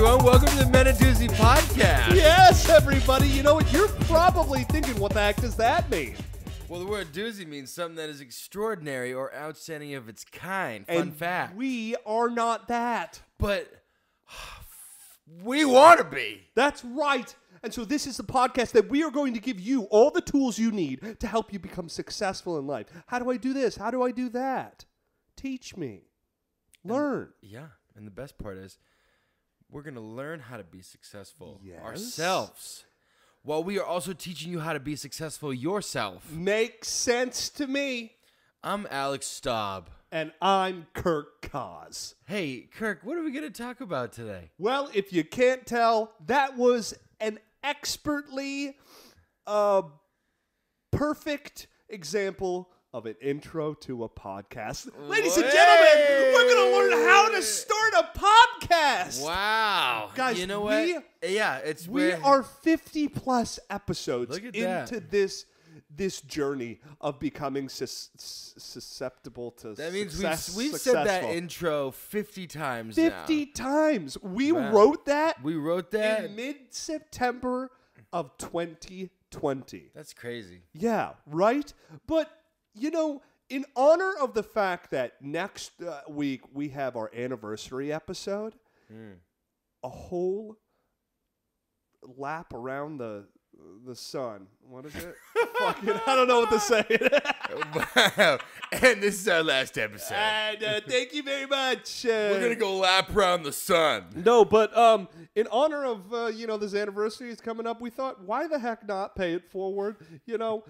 everyone. Welcome to the Doozy podcast. Yes, everybody. You know what? You're probably thinking, what the heck does that mean? Well, the word doozy means something that is extraordinary or outstanding of its kind. Fun And fact. we are not that. But we want to be. That's right. And so this is the podcast that we are going to give you all the tools you need to help you become successful in life. How do I do this? How do I do that? Teach me. Learn. And the best part is we're going to learn how to be successful ourselves. While we are also teaching you how to be successful yourself. Makes sense to me. I'm Alex Staub. And I'm Kirk Koz. Hey, Kirk, what are we going to talk about today? Well, if you can't tell, that was an expertly perfect example of an intro to a podcast. Ladies and gentlemen, we're going to learn how to start a podcast. Wow. Guys, you know what? We are 50 plus episodes into this journey of becoming susceptible to that means success. We've said that intro 50 times 50 times. We wrote that in mid-September of 2020. That's crazy. Yeah, right? But, you know, in honor of the fact that next week we have our anniversary episode, a whole lap around the sun. What is it? Fucking, I don't know what to say. Wow. And this is our last episode. And thank you very much. We're going to go lap around the sun. No, but in honor of, this anniversary is coming up, we thought, why the heck not pay it forward? You know,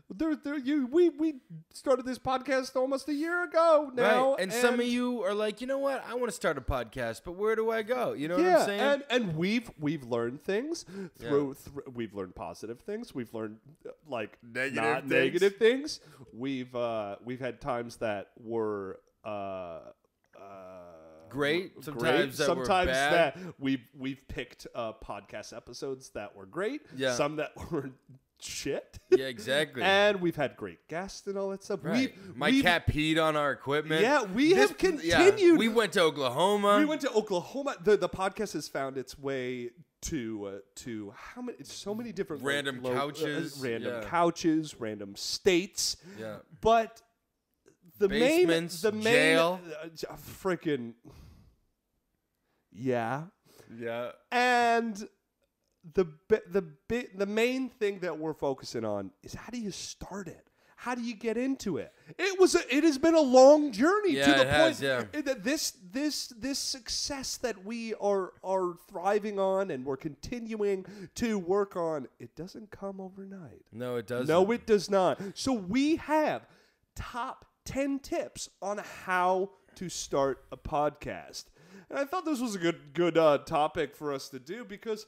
we started this podcast almost a year ago now. Right. And some of you are like, you know what? I want to start a podcast, but where do I go? You know what I'm saying? And we've learned things we've learned positive things. We've learned negative things. We've had times that were great. Sometimes that were bad. That we've picked podcast episodes that were great. Yeah. Some that were shit. Yeah, exactly. And we've had great guests and all that stuff. Right. My cat peed on our equipment. Yeah, we have continued. Yeah. We went to Oklahoma. The podcast has found its way to how many? So many different random couches, random states. Yeah, but the basements, main jail, freaking yeah, and the main thing that we're focusing on is how do you start it? How do you get into it? It has been a long journey to the point that this success that we are thriving on and we're continuing to work on, it doesn't come overnight. No, it doesn't. No, it does not. So we have top 10 tips on how to start a podcast. And I thought this was a good topic for us to do because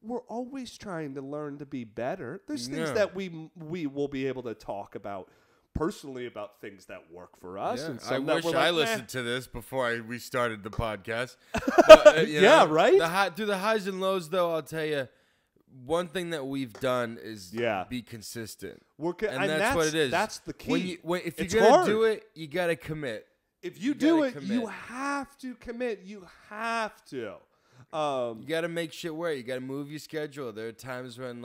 we're always trying to learn to be better. There's things that we will be able to talk about personally about things that work for us. Yeah. And some I that wish we're I like, listened to this before we started the podcast. But, right? Through the highs and lows, though, I'll tell you, one thing that we've done is be consistent. And that's what it is. That's the key. If you're going to do it, you got to commit. If you do it, you have to commit. You have to. You got to make shit work. You got to move your schedule. There are times when,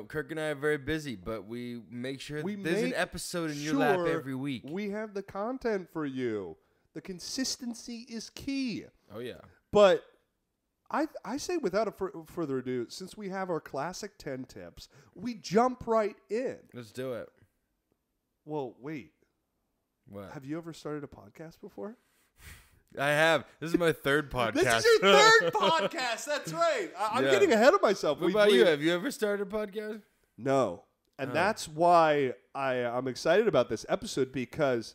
Kirk and I are very busy, but we make sure there's an episode in your lap every week. We have the content for you. The consistency is key. Oh, yeah. But I say without further ado, since we have our classic 10 tips, we jump right in. Let's do it. Well, wait. What? Have you ever started a podcast before? I have. This is my third podcast. This is your third podcast. That's right. I'm getting ahead of myself. What about you? Have you ever started a podcast? No. And that's why I'm excited about this episode because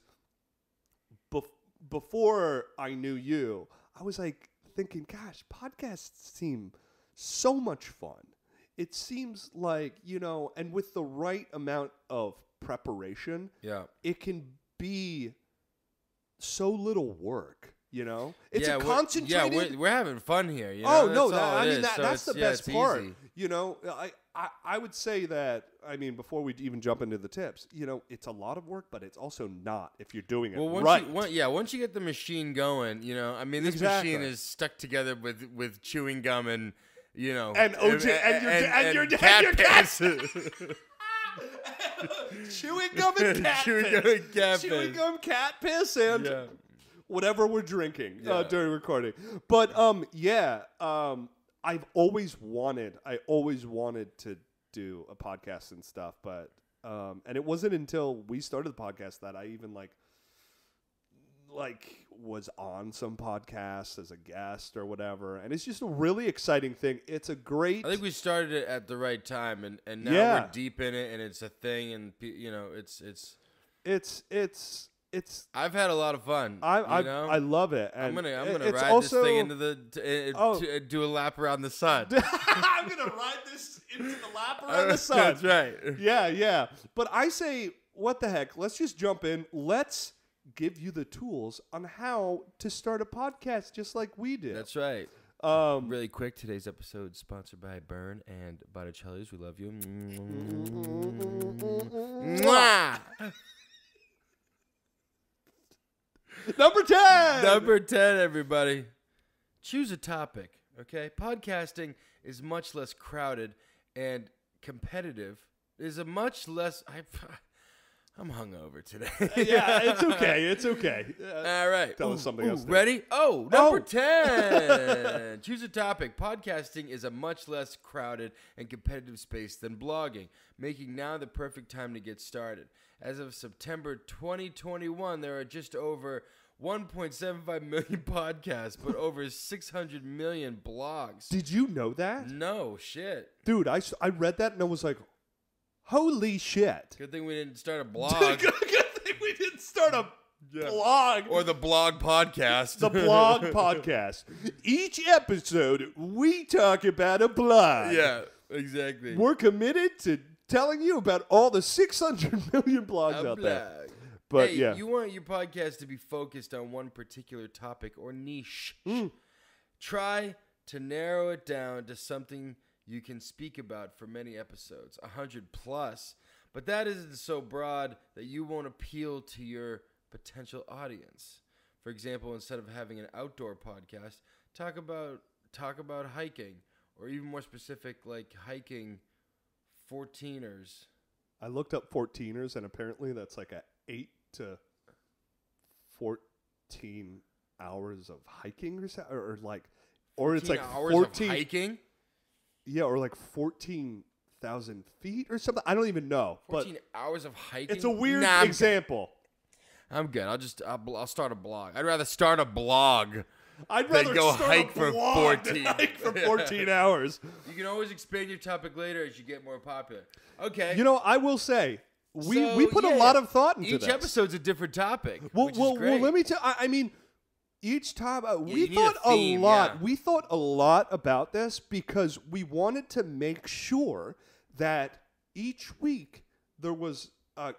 before I knew you, I was like thinking, gosh, podcasts seem so much fun. It seems like, and with the right amount of preparation, it can be so little work. It's a concentrated. We're having fun here. That's the best part. Easy. I would say that, I mean, before we even jump into the tips, you know, it's a lot of work, but it's also not if you're doing it right. Once you get the machine going, you know, I mean, this machine is stuck together with chewing gum and, you know, and OJ and your cat piss. Chewing gum and cat piss. Chewing gum, cat piss, and whatever we're drinking during recording. But I've always wanted to do a podcast and stuff, but and it wasn't until we started the podcast that I even like was on some podcasts as a guest or whatever, and it's just a really exciting thing. It's a great. I think we started it at the right time, and now we're deep in it, and it's a thing, and you know, it's. I've had a lot of fun. I love it. And I'm gonna ride this thing into to do a lap around the sun. I'm gonna ride this into the lap around the sun. That's right. Yeah. But I say, what the heck? Let's just jump in. Let's give you the tools on how to start a podcast, just like we did. That's right. Really quick, today's episode is sponsored by Burn and Botticelli's. We love you. Mwah! Number 10! Number 10, everybody. Choose a topic, okay? Podcasting is much less crowded and competitive. Is a much less... I'm hungover today. It's okay. It's okay. All right. Tell us something else. Ready? Number 10. Choose a topic. Podcasting is a much less crowded and competitive space than blogging, making now the perfect time to get started. As of September 2021, there are just over 1.75 million podcasts, but over 600 million blogs. Did you know that? No, shit. Dude, I read that and I was like, holy shit. Good thing we didn't start a blog. Good thing we didn't start a blog. Or the blog podcast. The blog podcast. Each episode, we talk about a blog. Yeah, exactly. We're committed to telling you about all the 600 million blogs out there. But hey, you want your podcast to be focused on one particular topic or niche. Try to narrow it down to something you can speak about for many episodes, 100 plus. But that isn't so broad that you won't appeal to your potential audience. For example, instead of having an outdoor podcast, talk about hiking, or even more specific, like hiking 14ers. I looked up 14ers, and apparently that's like 8 to 14 hours of hiking or something, or it's like 14 of hiking. Yeah, or like 14,000 feet or something. I don't even know. 14 hours of hiking. It's a weird example. I'm good. I'll start a blog. I'd rather start a blog. I'd rather go start hike a for blog 14. than hike for 14 hours. You can always expand your topic later as you get more popular. Okay. You know, I will say we put a lot of thought into this. Each episode's a different topic. Well, which is great. let me tell. I mean, each time we thought a lot. Yeah. We thought a lot about this because we wanted to make sure that each week there was. I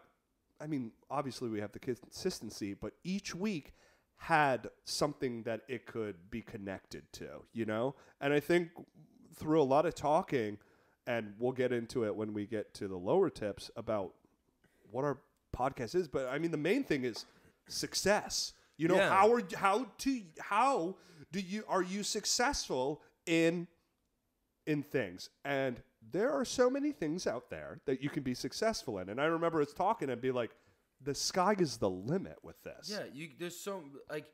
mean, obviously we have the consistency, but each week had something that it could be connected to, you know? And I think through a lot of talking, and we'll get into it when we get to the lower tips about what our podcast is, but I mean, the main thing is success. You know, how are you successful in things? And there are so many things out there that you can be successful in. And I remember us talking and be like, the sky is the limit with this. Yeah, there's so, like...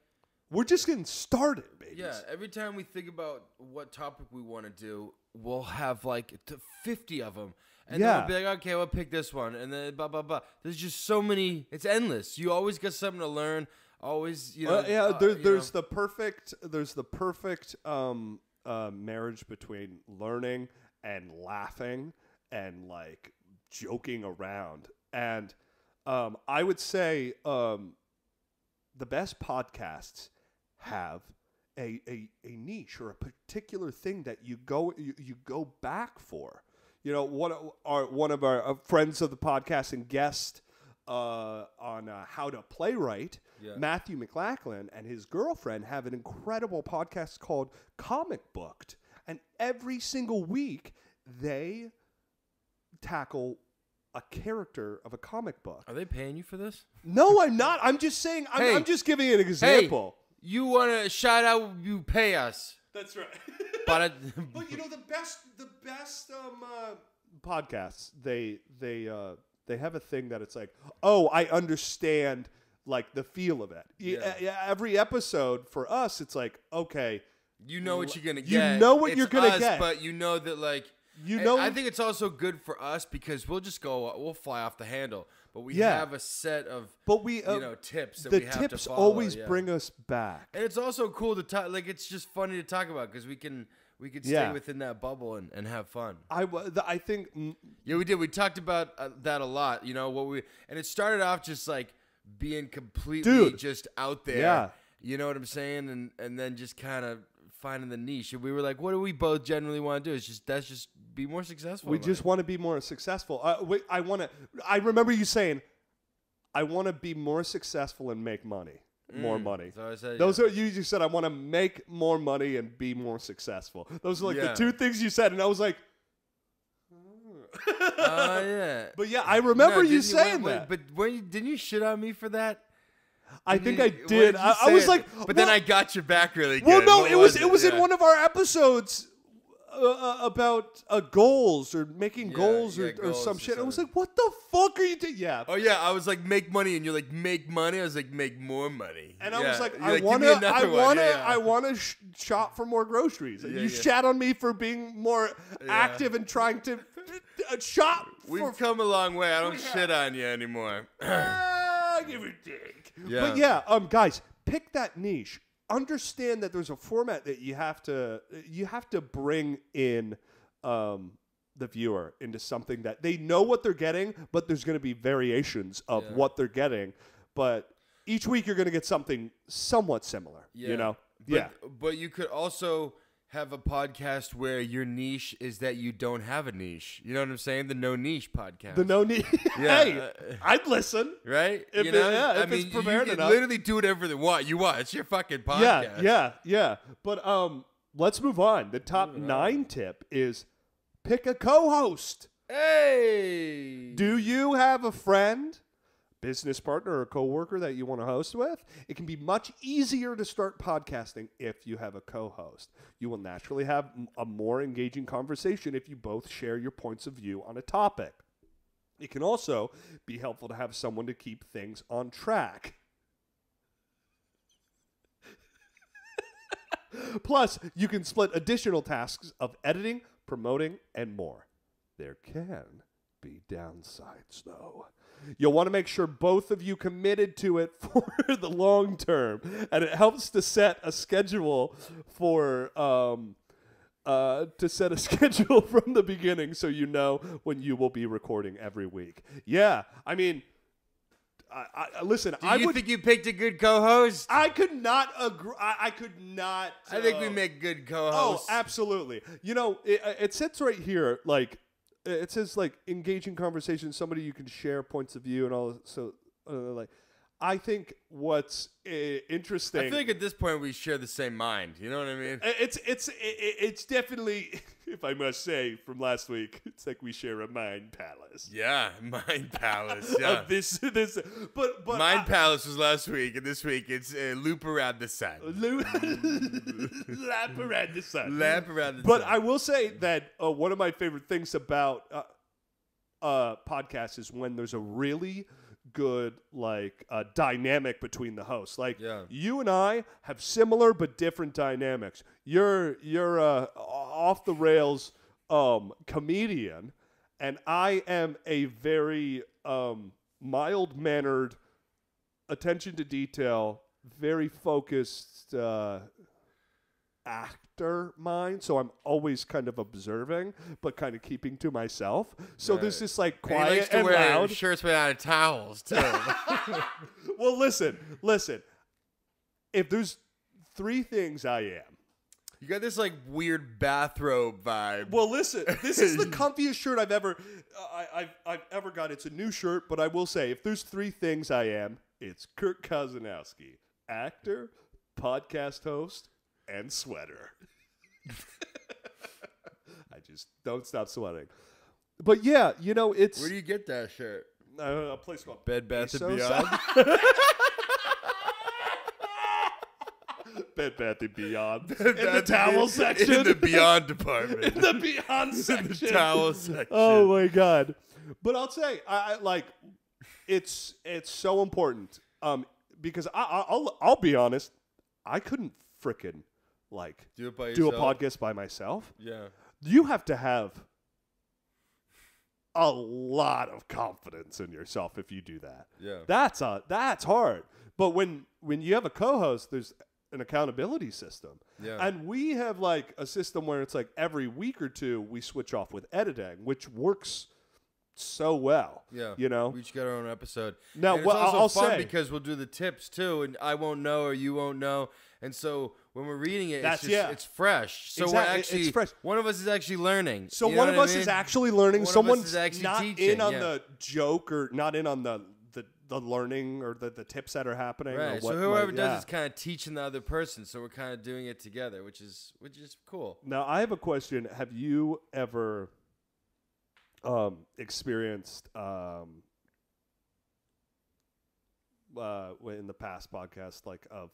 We're just getting started, baby. Yeah, every time we think about what topic we want to do, we'll have, like, 50 of them. And then we'll be like, okay, we'll pick this one. And then blah, blah, blah. There's just so many. It's endless. You always get something to learn. Always, you know. There's the perfect marriage between learning and laughing and, like, joking around. And I would say the bbest podcasts have a niche or a particular thing that you go back for. You know, one of our friends of the podcast and guest on How to Playwright, Matthew McLachlan, and his girlfriend have an incredible podcast called Comic Booked. And every single week, they tackle a character of a comic book. Are they paying you for this? No, I'm not. I'm just saying. I'm just giving an example. Hey, you want to shout out? You pay us. That's right. But you know the best podcasts. They have a thing that it's like, oh, I understand like the feel of it. Yeah. Every episode for us, it's like, okay, you know what you're gonna get. You know what you're gonna get, but you know that like. I think it's also good for us because we'll fly off the handle, but we have a set of tips that we have to follow. The tips always bring us back, and it's also cool to talk. Like it's just funny to talk about because we can stay within that bubble and have fun. I think we did. We talked about that a lot. You know and it started off just like being completely just out there. Yeah. You know what I'm saying, and then just kind of finding the niche. And we were like, what do we both generally want to do? That's just be more successful. We just want to be more successful. I remember you saying, I want to be more successful and make money. More money. So I said, Those are you just said I want to make more money and be more successful. Those are like the two things you said, and I was like, yeah. But yeah, I remember you saying that. But didn't you shit on me for that? I think I did. I was like, but then I got your back really good. Well, no, it was in one of our episodes about goals or making goals or some shit. I was like, what the fuck are you doing? Yeah. Oh yeah, I was like, make money, and you're like, make money. I was like, make more money. And I was like, I want to shop for more groceries. And you shat on me for being more active and trying to shop. We've come a long way. I don't shit on you anymore. Give a dick. Yeah. But guys, pick that niche. Understand that there's a format that you have to bring in the viewer into something that they know what they're getting, but there's going to be variations of what they're getting. But each week you're going to get something somewhat similar. You know? But you could also have a podcast where your niche is that you don't have a niche. You know what I'm saying? The no niche podcast. The no niche. Hey, I'd listen. Right? If it's prepared you enough. Literally do whatever they want. You want. It's your fucking podcast. Yeah. But let's move on. The top 9 tip is pick a co-host. Hey. Do you have a friend, business partner, or coworker that you want to host with? It can be much easier to start podcasting if you have a co-host. You will naturally have a more engaging conversation if you both share your points of view on a topic. It can also be helpful to have someone to keep things on track. Plus, you can split additional tasks of editing, promoting, and more. There can be downsides, though. You'll want to make sure both of you committed to it for the long term, and it helps to set a schedule from the beginning, so you know when you will be recording every week. Yeah, I mean, listen. Do you think you picked a good co-host? I could not agree. I could not. I think we make good co-hosts. Oh, absolutely. You know, it sits right here, like. It says like engaging conversation, somebody you can share points of view and all. So I think what's interesting. I feel like at this point we share the same mind. You know what I mean? It's definitely, if I must say, from last week, it's like we share a mind palace. Yeah, mind palace. Yeah. But mind palace was last week, and this week it's loop around the sun. Lap around the sun. Lap around the sun. But I will say that one of my favorite things about podcasts is when there's a really good dynamic between the hosts. You and I have similar but different dynamics. You're off the rails comedian, and I am a very mild mannered, attention to detail, very focused actor mind. So I'm always kind of observing, but kind of keeping to myself. So there's this like quiet and loud. Shirts made out of towels too. Well, listen. If there's 3 things I am. You got this like weird bathrobe vibe. Well, listen. This is the comfiest shirt I've ever got. It's a new shirt, but I will say, if there's 3 things I am, it's Kirk Koz, actor, podcast host, and sweater. I just don't stop sweating. But yeah, you know, it's Where do you get that shirt? a place called Bed Bath and ASOS. Beyond. Bed Bath and Beyond. In the towel section. In the Beyond department. In the Beyond section. In the towel section. Oh my God. But I'll say, I like, it's so important. Because I'll be honest, I couldn't frickin' like do it by do a yourself? podcast by myself. Yeah. You have to have a lot of confidence in yourself if you do that. Yeah. That's hard. But when you have a co-host, there's an accountability system. Yeah. And we have like a system where it's like every week or two we switch off with editing, which works so well. Yeah. You know? We each got our own episode. Now, and it's well, also I'll fun say, because we'll do the tips too, and I won't know or you won't know. And so when we're reading it, That's- it's just yeah. it's fresh. So Exactly. we're actually It's fresh. one of us is actually learning. so You know one of what I us mean? is actually learning. One of us Someone's is actually not teaching, in on yeah. the joke or not in on the learning or the tips that are happening. Or Right. what, So whoever like, does is kind of teaching the other person. So we're kind of doing it together, which is cool. Now, I have a question. Have you ever experienced in the past podcast like of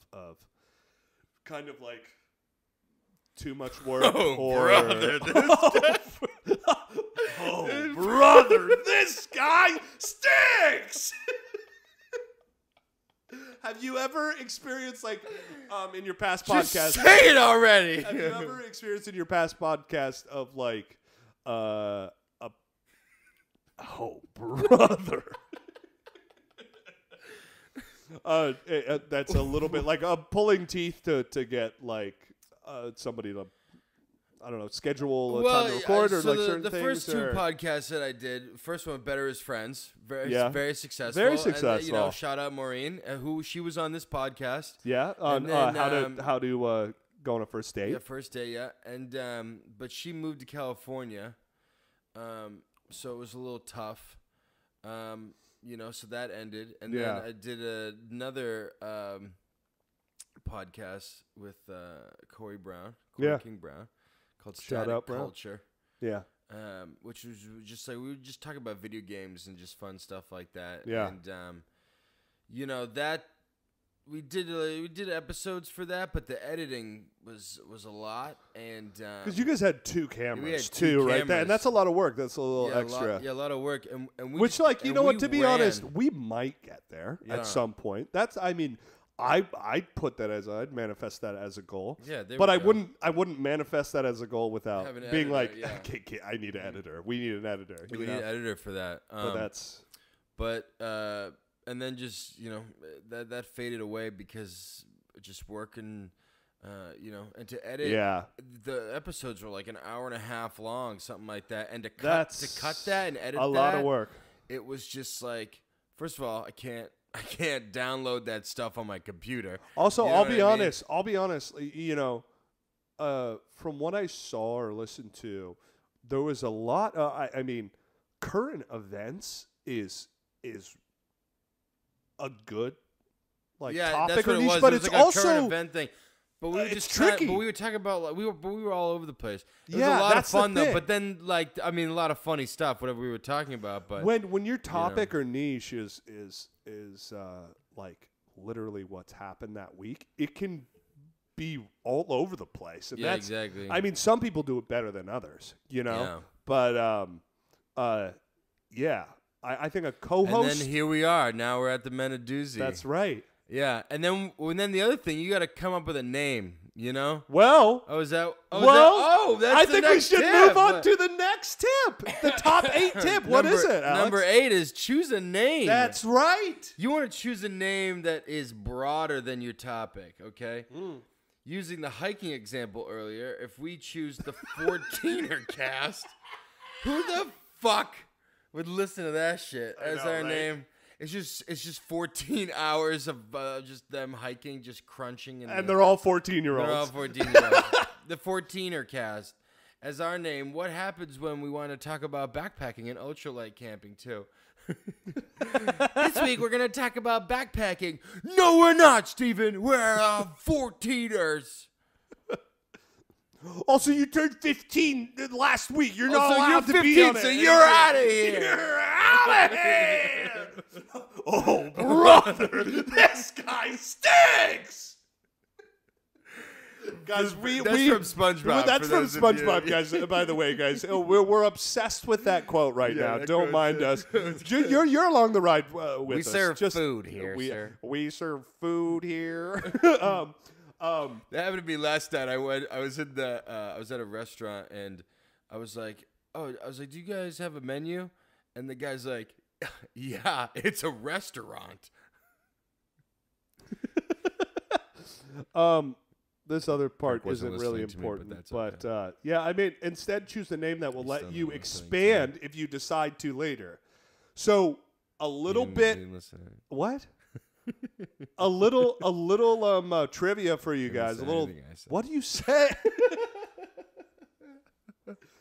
kind of like too much work brother, oh brother, this guy stinks. Have you ever experienced like in your past Just podcast? say it already. Have you ever experienced in your past podcast of like oh brother? That's a little bit like pulling teeth to get like somebody to, I don't know, schedule a time to record or so like certain the things. first two or- podcasts that I did, first one, Better as Friends, very successful. Very And, successful. shout out Maureen, who she was on this podcast. Yeah, on And then, how to go on a first date. Yeah, first day, yeah. And but she moved to California, so it was a little tough. So that ended, and Yeah. then I did another podcast with Corey King Brown, called Shout Static out, Brown. Culture. Yeah, Which was just like we would just talk about video games and just fun stuff like that. Yeah. And that we did episodes for that, but the editing was a lot. And because you guys had two cameras we had two too, right? cameras. And that's a lot of work. That's a little extra. a lot of work. And we Which, just- like, you and know what? we To be ran. honest, we might get there Yeah. at some point. That's, I mean, I'd put that as I'd manifest that as a goal. Yeah, there but we I go. wouldn't manifest that as a goal without Have an being editor, like, yeah. okay, I need an editor. We need an editor. We you need know? an editor for that. But that's And then just that faded away because just working, and to edit. yeah. The episodes were like an hour and a half long, something like that, and to cut That's that and edit a lot of work. It was just like, first of all, I can't download that stuff on my computer. Also, You know I'll what be I mean? honest. I'll be honest. From what I saw or listened to, there was a lot. I mean, current events is a good topic that's or what it niche, was. but It was it's like a also current event thing. But we were it's just tricky. But we were talking about like we were all over the place. It Yeah, was a lot of that's the fun though. thing. But then a lot of funny stuff. Whatever we were talking about. But when your topic or niche is like literally what's happened that week, it can be all over the place. And yeah, that's, exactly. I mean, some people do it better than others, Yeah. But yeah, I think a co-host. And then here we are. Now we're at the Men of Doozy. That's right. Yeah, and then the other thing, you got to come up with a name. Well, That's I the think we next should tip. move on to the next tip. The top 8 tip. What is it, Alex? Number 8 is choose a name. That's right. You want to choose a name that is broader than your topic, okay? Using the hiking example earlier, if we choose the 14er cast, who the fuck would listen to that shit as know, our right? name? It's just 14 hours of just them hiking, just crunching, And they're all 14-year-olds. they're all 14-year-olds. The 14er cast as our name. What happens when we want to talk about backpacking and ultralight camping too? This week we're gonna talk about backpacking. No, we're not, Steven. We're 14ers. Also, you turned 15 last week. You're not Also, allowed you're to 15, be on so it. you're out of here. You're out of here. Oh, brother, this guy stinks. Guys, That's from SpongeBob. That's for from those of you. SpongeBob, guys. By the way, guys, we're obsessed with that quote right now. that Don't quote, mind yeah. us. You're along the ride with We us. serve food here, sir. We serve food here. That happened to me last night. I was at a restaurant and I was like, do you guys have a menu? And the guy's like, yeah, it's a restaurant. This other part Kirk wasn't isn't really listening to me, important, but that's yeah, I mean, instead choose a name that will He's let still you not listening to expand if you decide to later. So a little bit. What? a little trivia for you guys. A little. What do you say?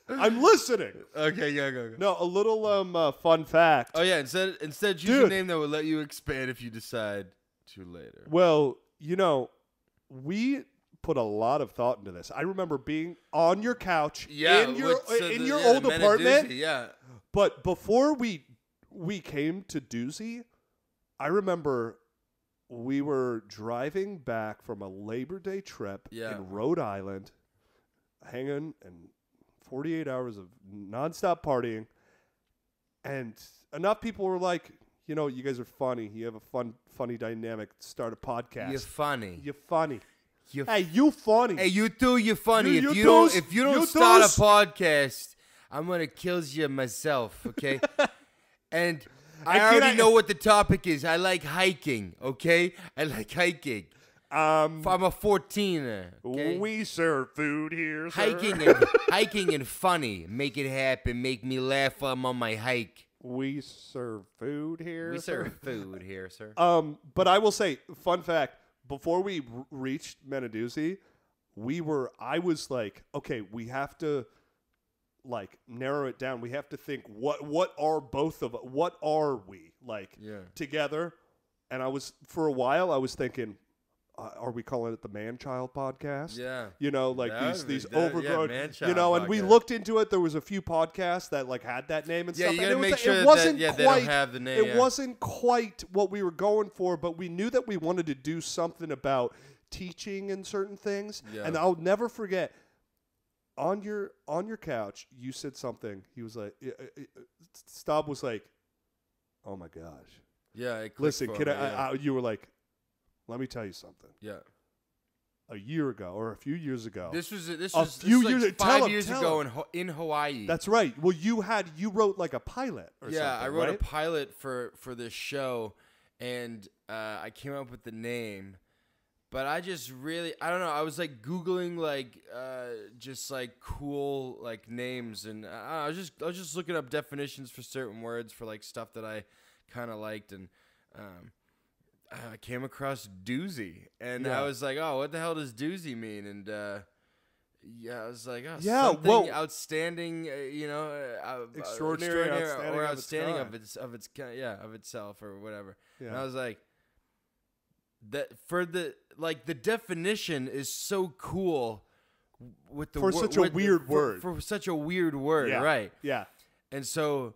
I'm listening. Okay, yeah, go. No, a little fun fact. Oh yeah, instead choose a name that will let you expand if you decide to later. Well, we put a lot of thought into this. I remember being on your couch in your old apartment. Doozy, yeah. But before we came to Doozy, I remember we were driving back from a Labor Day trip in Rhode Island, hanging and 48 hours of nonstop partying, and enough people were like, you guys are funny. You have a funny dynamic. Start a podcast. You're funny. You're funny. Hey, you funny. Hey, you too. You're funny. You If you don't start a podcast, I'm gonna kill you myself. Okay. And I already know what the topic is. I like hiking. Okay. I like hiking. I'm a 14er. Okay? We serve food here, sir. Hiking and funny. Make it happen. Make me laugh while I'm on my hike. We serve food here. We serve food here, sir. But I will say, fun fact: before we reached Menadoozy, I was like, okay, we have to narrow it down. We have to think what are both of us? What are we together? And for a while, I was thinking, are we calling it the Man-Child podcast? Yeah. These overgrown, Man-Child and we podcast. looked into it. There was a few podcasts that had that name and stuff. You and gotta make sure it wasn't they quite, don't have the name. It wasn't quite what we were going for, but we knew that we wanted to do something about teaching and certain things. Yeah. And I'll never forget, on your couch, you said something. He was like, Staub was like, oh my gosh. Yeah. Listen, you were like, let me tell you something. Yeah. A year ago or a few years ago. This was 5 years ago in Hawaii. That's right. Well, you wrote like a pilot or something. Yeah, I wrote right? a pilot for this show, and I came up with the name. But I just I don't know. I was Googling just cool names, and I was just looking up definitions for certain words for stuff that I kind of liked, and I came across Doozy, and I was like, oh, what the hell does Doozy mean? And I was like, oh, something outstanding, extraordinary or outstanding of itself or whatever. Yeah. And I was like, that for the definition is so cool with the such a weird word. For such a weird word, right? Yeah. And so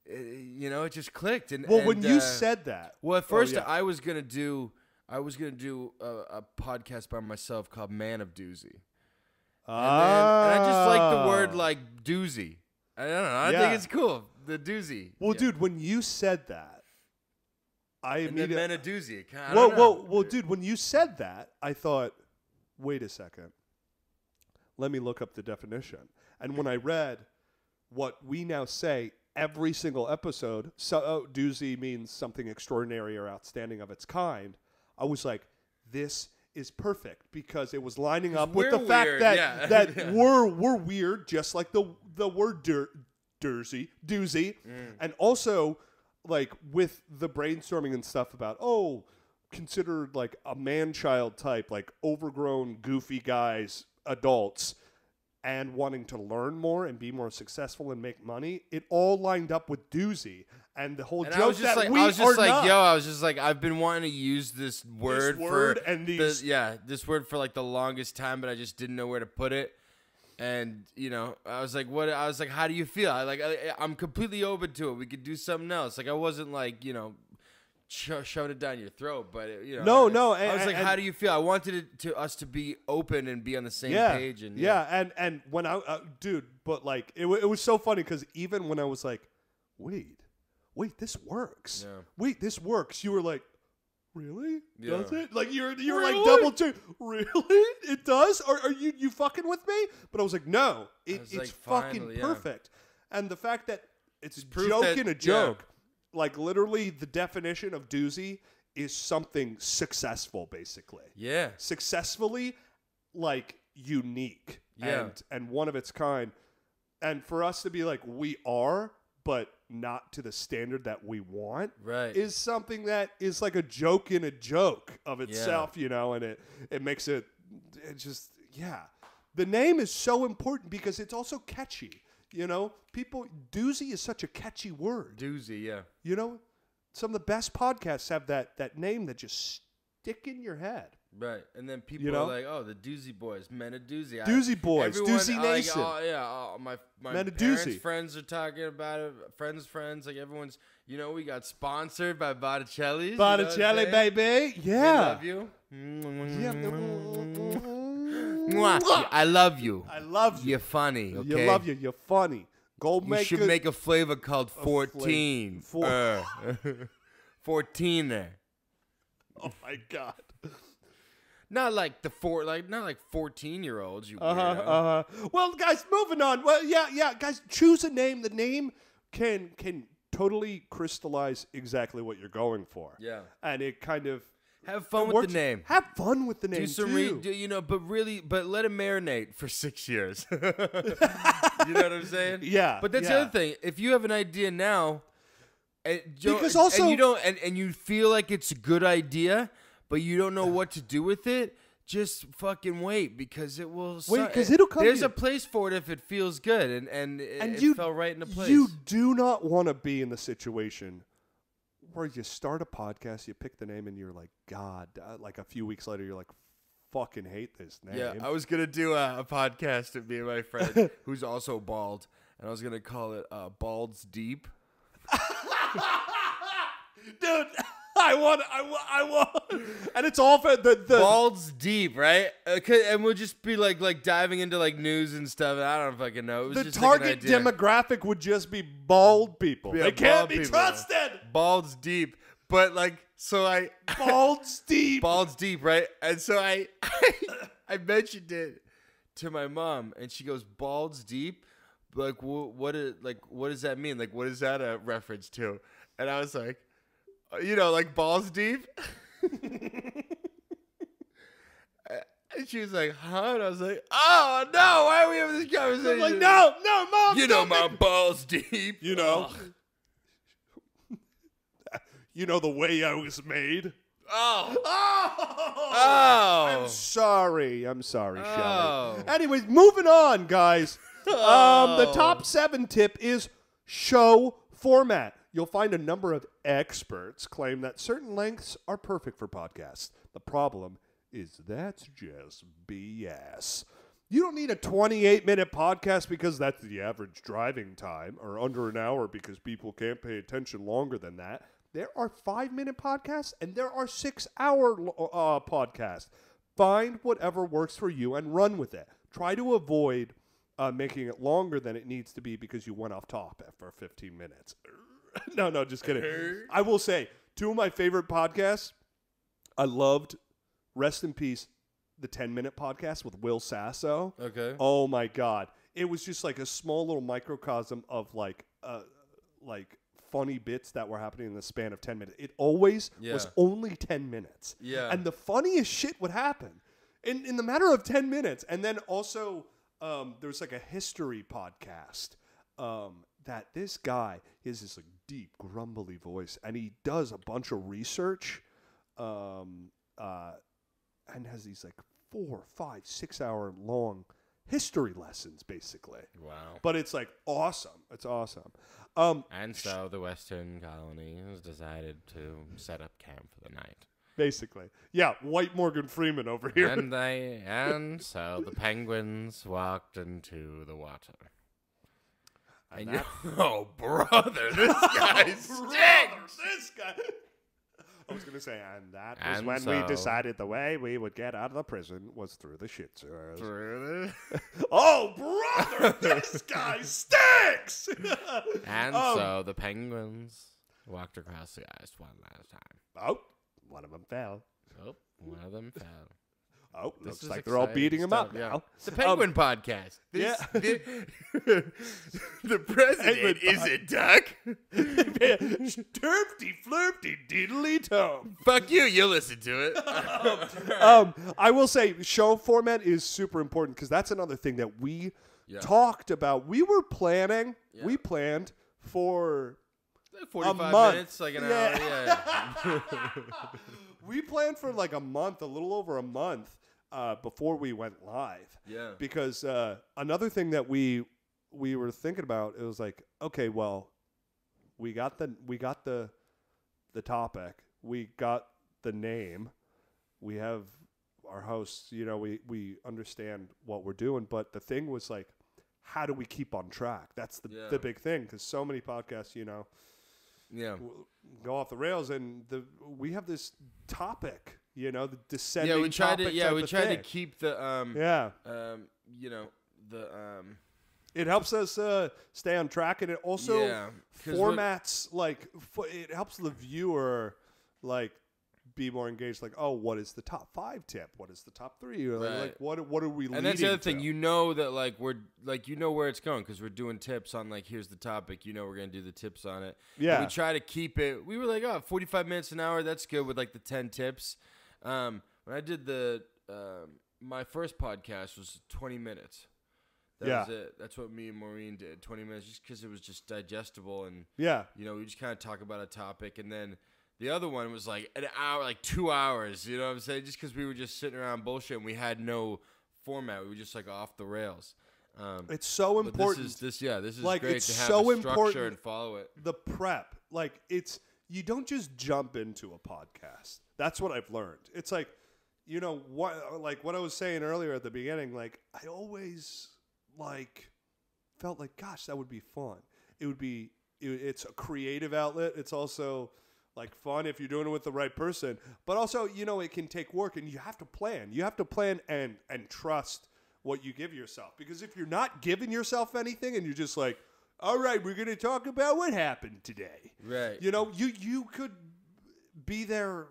it just clicked. And when you said that, at first I was gonna do a podcast by myself called Man of Doozy. And I just like the word doozy. I don't know. I think it's cool. The doozy. Well, dude, when you said that, And then Man of Doozy. Well, dude, when you said that, I thought, wait a second. Let me look up the definition. And when I read what we now say every single episode, doozy means something extraordinary or outstanding of its kind, I was like, this is perfect, because it was lining up with the fact that we're weird, just like the word doozy, and also with the brainstorming and stuff about considered a man-child type, overgrown, goofy guys, adults, and wanting to learn more and be more successful and make money. It all lined up with Doozy. And the whole joke I was just that I've been wanting to use this word this word for the longest time, but I just didn't know where to put it. And I was like, "What?" I was like, "How do you feel?" I'm completely open to it. We could do something else. Like I wasn't like shoving it down your throat, but No. I was like, "How do you feel?" I wanted us to be open and be on the same page. And and when dude, but like it was so funny because even when I was like, wait, this works. Yeah. Wait, this works. You were like, really? Yeah. Does it? Like you're Really? like double check. Really? It does? Or are you fucking with me? But I was like, no, it's like, fucking finally, perfect. And the fact that it's a proof joke that- in a joke, like literally the definition of Doozy is something successful, basically. Yeah. Successfully, like unique. Yeah. And one of its kind. And for us to be like, we are, but not to the standard that we want, Right. is something that is like a joke in a joke of itself, and it makes it just, The name is so important because it's also catchy, Doozy is such a catchy word. Doozy, yeah. Some of the best podcasts have that name that just stick in your head. Right, and then people are like, "Oh, the Doozy Boys, Men of Doozy." Doozy Boys, everyone, Doozy Nation. My Men of parents' Doozy. friends are talking about it. Friends, like everyone's. We got sponsored by Botticelli's. Botticelli, baby. Yeah. We love you. Yeah. Mwah. I love you. I love you. You're funny. Okay. You love you. You're funny. Go You make should make a flavor called 14. 14 there. Oh my God. Not like 14-year-olds. You weirdo. Well, guys, moving on. Well, yeah, guys, choose a name. The name can totally crystallize exactly what you're going for. Yeah. And it kind of Have fun with works. the name. Have fun with the name Do some too. but let it marinate for 6 years. You know what I'm saying? Yeah. But that's the other thing. If you have an idea now, and you feel like it's a good idea, but you don't know what to do with it, just fucking wait because it will. Wait, because it'll come. There's a place for it if it feels good, and it fell right into place. You do not want to be in the situation where you start a podcast, you pick the name, and you're like, God. Like a few weeks later, you're like, fucking hate this name. Yeah, I was gonna do a podcast with me and my friend who's also bald, and I was gonna call it Bald's Deep. Dude, I want, and it's all for the Bald's Deep, right? And we'll just be like diving into like news and stuff. And I don't fucking know. It was the just target like an idea. demographic would just be bald people. Yeah, they can't bald be people. trusted. Bald's Deep, but like Bald's Deep. Bald's Deep, right? And so I mentioned it to my mom, and she goes, "Bald's Deep." Like what does that mean? Like what is that a reference to? And I was like, like balls deep. And she was like, huh? And I was like, oh no, why are we having this conversation? I'm like, no, mom. My balls deep. The way I was made. Oh. I'm sorry, Shelley. Oh. Anyways, moving on, guys. The top 7 tip is show format. You'll find a number of experts claim that certain lengths are perfect for podcasts. The problem is that's just BS. You don't need a 28-minute podcast because that's the average driving time, or under an hour because people can't pay attention longer than that. There are 5-minute podcasts and there are 6-hour podcasts. Find whatever works for you and run with it. Try to avoid making it longer than it needs to be because you went off topic for 15 minutes. No, just kidding. I will say, 2 of my favorite podcasts, I loved, rest in peace, the 10-minute podcast with Will Sasso. Okay. Oh, my God. It was just like a small little microcosm of like funny bits that were happening in the span of 10 minutes. It always was only 10 minutes. Yeah. And the funniest shit would happen in the matter of 10 minutes. And then also there's like a history podcast that this guy has this like deep, grumbly voice, and he does a bunch of research and has these like 4, 5, 6 hour long history lessons, basically. Wow. But it's like awesome. It's awesome. And so the Western colony has decided to set up camp for the night. Basically. Yeah, white Morgan Freeman over here. And so the penguins walked into the water. Oh, brother, this guy stinks. This guy. I was going to say, and that was when we decided the way we would get out of the prison was through the shit sewers. Oh, brother, this guy stinks. And so the penguins walked across the ice one last time. Oh, one of them fell. Oh, one of them fell. Oh, looks like they're all beating him up now. The Penguin Podcast. Yeah. The president is a duck. Terpty flirpty diddly tom. Fuck you. You listen to it. I will say show format is super important because that's another thing that we talked about. We were planning. Yeah. We planned for 45 minutes, like an hour. Yeah. We planned for like a month, a little over a month. Before we went live. Yeah. Because another thing that we were thinking about, it was like, okay, well, we got the topic, we got the name, we have our hosts, we understand what we're doing, but the thing was like, how do we keep on track? That's the big thing, because so many podcasts, go off the rails, and we have this topic. The descending we tried to keep the it helps us stay on track, and it also formats it helps the viewer be more engaged. Like, oh, what is the top 5 tip? What is the top 3? Or right. What are we? And that's the other thing. That we're where it's going because we're doing tips on here's the topic. We're gonna do the tips on it. Yeah. And we try to keep it. We were 45 minutes an hour. That's good with the 10 tips. When I did my first podcast was 20 minutes. That was it. That's what me and Maureen did. 20 minutes, just because it was just digestible, and we just kind of talk about a topic, and then the other one was an hour, 2 hours. You know what I'm saying? Just because we were just sitting around bullshit, and we had no format. We were just off the rails. It's so important. This is great to have so a structure and follow it. The prep, you don't just jump into a podcast. That's what I've learned. It's what I was saying earlier at the beginning, I always felt gosh, that would be fun. It's a creative outlet. It's also fun if you're doing it with the right person, but also, it can take work, and you have to plan. You have to plan and trust what you give yourself, because if you're not giving yourself anything and you're just all right, we're going to talk about what happened today. Right. You could be there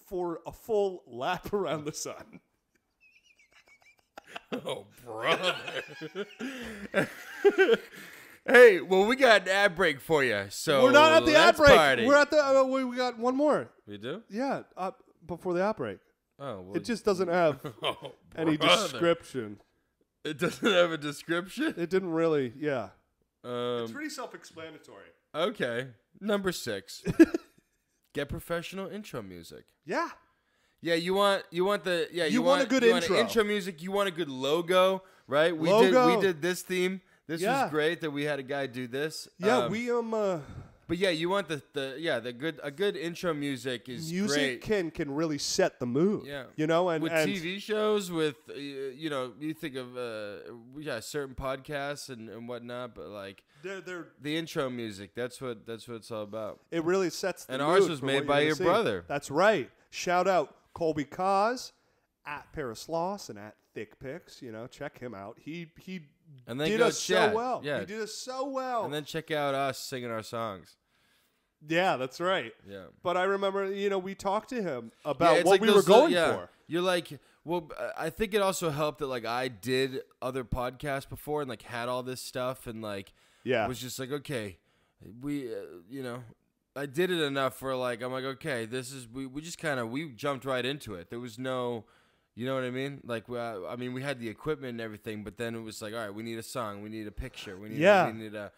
for a full lap around the sun. Oh, brother. Hey, well, we got an ad break for you. So we're not at the ad break. Party. We're at the. We got one more. We do? Yeah, before the ad break. Oh, well, it just doesn't have any description. It doesn't have a description? It didn't really. Yeah. It's pretty self-explanatory. Okay, number 6. Get professional intro music. Yeah. Yeah, you want a good intro. An intro music. You want a good logo, right? We did this theme. This was great that we had a guy do this. Yeah, But yeah, you want a good intro music is music great. can really set the mood. Yeah, and with TV shows, with you think of certain podcasts and whatnot, but they're the intro music. That's what it's all about. It really sets the mood. And ours was made by your brother. That's right. Shout out Colby Koz at Paris Loss and at Thick Picks. Check him out. He and then did us so well. Yeah. He did us so well. And then check out us singing our songs. Yeah, that's right. Yeah. But I remember, we talked to him about what we were going for. You're well, I think it also helped that I did other podcasts before and had all this stuff and was just okay, we I did it enough for I'm okay, this is we just we jumped right into it. There was no. You know what I mean? We had the equipment and everything, but then it was all right, we need a song, we need a picture, we need a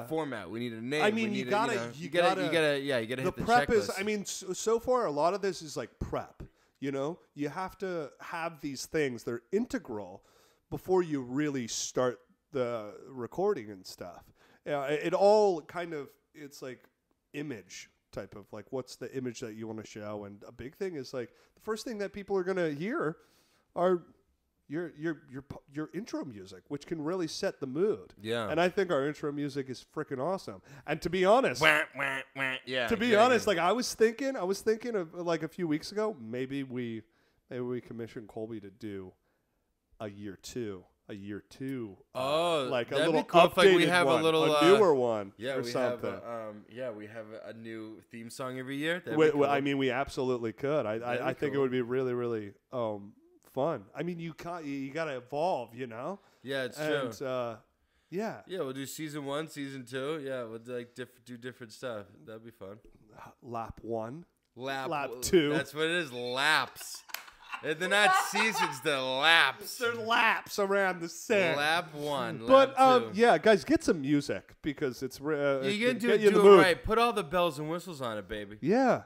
format, we need a name. You gotta hit the prep checklist. is, so far a lot of this is prep. You have to have these things. They're integral before you really start the recording and stuff. It all it's image type of like, what's the image that you want to show? And a big thing is like the first thing that people are going to hear are your intro music, which can really set the mood. Yeah. And I think our intro music is freaking awesome. And to be honest, yeah. to be honest, like I was thinking of like a few weeks ago, maybe we commissioned Colby to do a year two. Like a little cool. updated Like we have one, a little newer one, yeah, or we something. Have we have a new theme song every year. I mean, we absolutely could. I think it would be really, really fun. I mean, you got to evolve, you know. Yeah, it's true. Yeah, we'll do season 1, season 2. Yeah, we'll like do different stuff. That'd be fun. Lap 1, lap 2. That's what it is. Laps. They're not seasons. They're laps. They're laps around the set. Lap 1. But lap 2. yeah, guys, get some music because it's You're gonna do it it right. Put all the bells and whistles on it, baby. Yeah.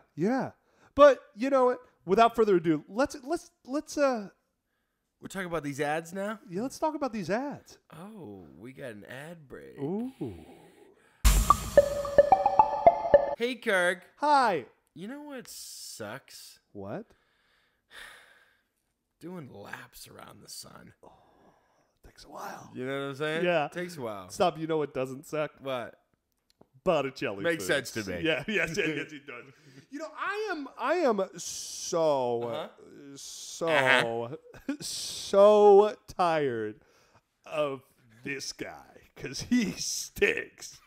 But you know what? Without further ado, let's We're talking about these ads now? Yeah, let's talk about these ads. Oh, we got an ad break. Ooh. Hey, Kirk. Hi. You know what sucks? What? Doing laps around the sun. Oh, takes a while. You know what I'm saying? Yeah. It takes a while. Stop. You know what doesn't suck? What? Botticelli Makes foods. sense to me. Yeah. Yes, it does. You know, I am so tired of this guy because he stinks.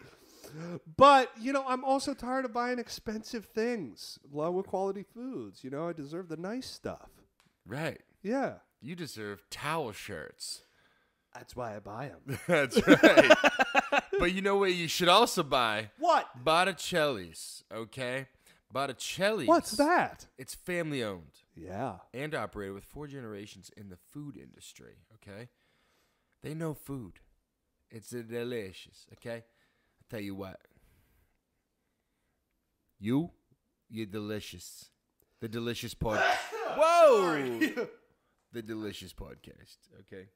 But, you know, I'm also tired of buying expensive things, low quality foods. You know, I deserve the nice stuff. Right. Yeah. You deserve towel shirts. That's why I buy them. That's right. But you know what you should also buy? What? Botticelli's, okay? Botticelli's. What's that? It's family owned. Yeah. And operated with 4 generations in the food industry, okay? They know food. It's delicious, okay? I'll tell you what. You're delicious. The Delicious Podcast. Whoa! The Delicious Podcast, okay?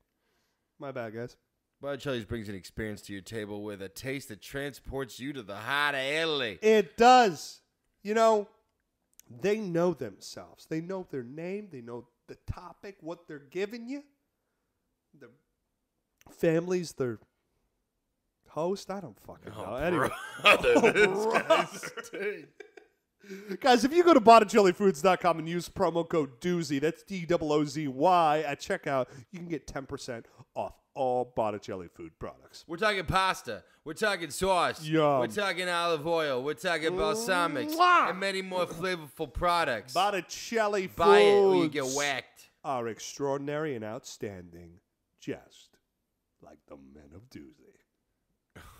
My bad, guys. Botticelli's brings an experience to your table with a taste that transports you to the heart of Italy. It does. You know, they know themselves. They know their name. They know the topic, what they're giving you. The families, their host. I don't fucking know. Anyway. Guys, if you go to BotticelliFoods.com and use promo code Doozy, that's DOOZY at checkout, you can get 10% off all Botticelli food products. We're talking pasta. We're talking sauce. Yum. We're talking olive oil. We're talking balsamics. Mwah! And many more flavorful products. Botticelli Foods Buy it or you get whacked. are extraordinary and outstanding, just like the men of Doozy.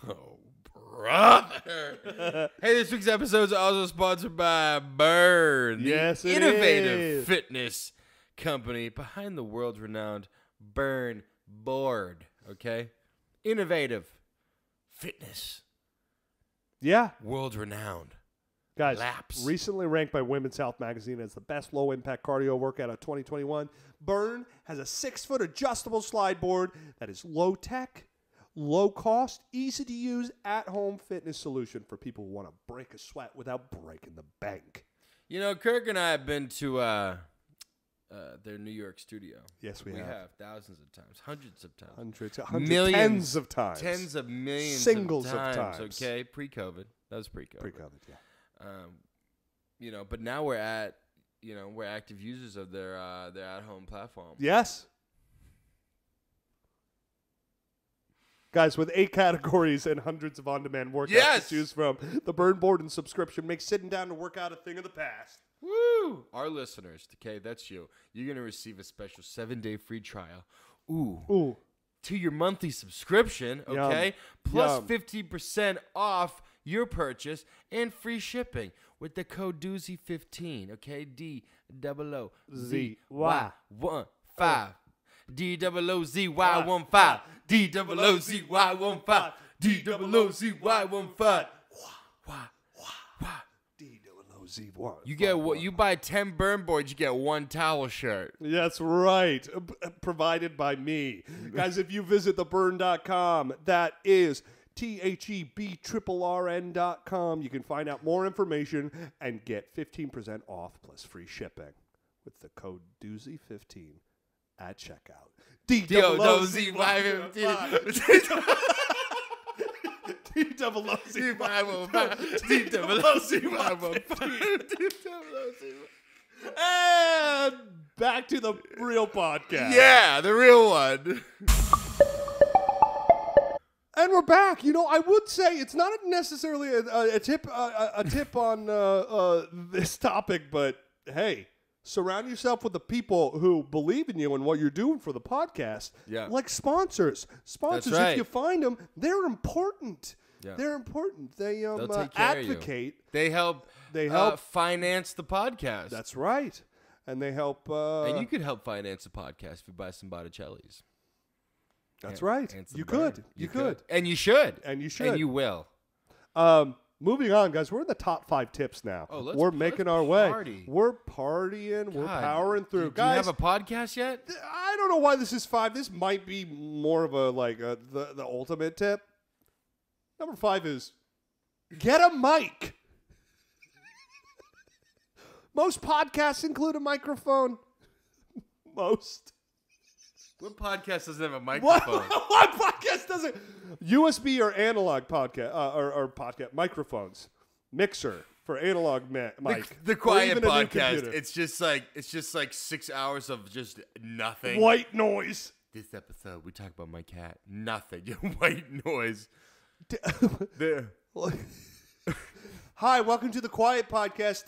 Oh, brother. Hey, this week's episode is also sponsored by Burn, the Yes, it innovative is. fitness company behind the world-renowned Burn board, okay? Innovative fitness, Yeah. world-renowned. Guys, Laps. recently ranked by Women's Health Magazine as the best low-impact cardio workout of 2021, Burn has a 6-foot adjustable slide board that is low-tech, low-cost, easy-to-use, at-home fitness solution for people who want to break a sweat without breaking the bank. You know, Kirk and I have been to their New York studio. Yes, we have thousands of times, hundreds of times. Hundreds, Millions, tens of times. Tens of millions Singles of of times. times. Okay, pre-COVID. That was pre-COVID. Pre-COVID, yeah. You know, but now we're active users of their at-home platform. Yes. Guys, with 8 categories and hundreds of on-demand workouts to choose from, the Burn board and subscription makes sitting down to work out a thing of the past. Woo! Our listeners, okay, that's you. You're going to receive a special 7-day free trial. Ooh. To your monthly subscription, okay? Yum. Plus Yum. 15% off your purchase and free shipping with the code Doozy15, okay? DOOZY15. DOOZY15. DOOZY15. DOOZY15. DOOZY1. You get what? You buy 10 burn boards, you get 1 towel shirt. That's right. Provided by me. Guys, if you visit theburn.com, that is THEBRRN.com. You can find out more information and get 15% off plus free shipping with the code Doozy15 at checkout. And back to the real podcast. Yeah, the real one. And we're back. You know, I would say it's not necessarily a tip on this topic, but hey, surround yourself with the people who believe in you and what you're doing for the podcast. Yeah. Like sponsors. Sponsors, That's right. if you find them, they're important. Yeah. They're important. They They'll take care advocate. Of you. They help finance the podcast. That's right. And they help. And you could help finance the podcast if you buy some Botticellis. That's right. You could. You could. And you should. And you should. And you will. Moving on, guys. We're in the top 5 tips now. Oh, we're making our party. way. We're partying. God, we're powering through. Do Guys, you have a podcast yet? I don't know why this is 5. This might be more of the ultimate tip. Number 5 is get a mic. Most podcasts include a microphone. Most. What podcast doesn't have a microphone? What podcast doesn't? USB or analog podcast or podcast microphones, mixer for analog mic. The or quiet even a new podcast. computer. It's just like 6 hours of just nothing. White noise. This episode we talk about my cat. Nothing. White noise. There. Hi, welcome to the Quiet Podcast.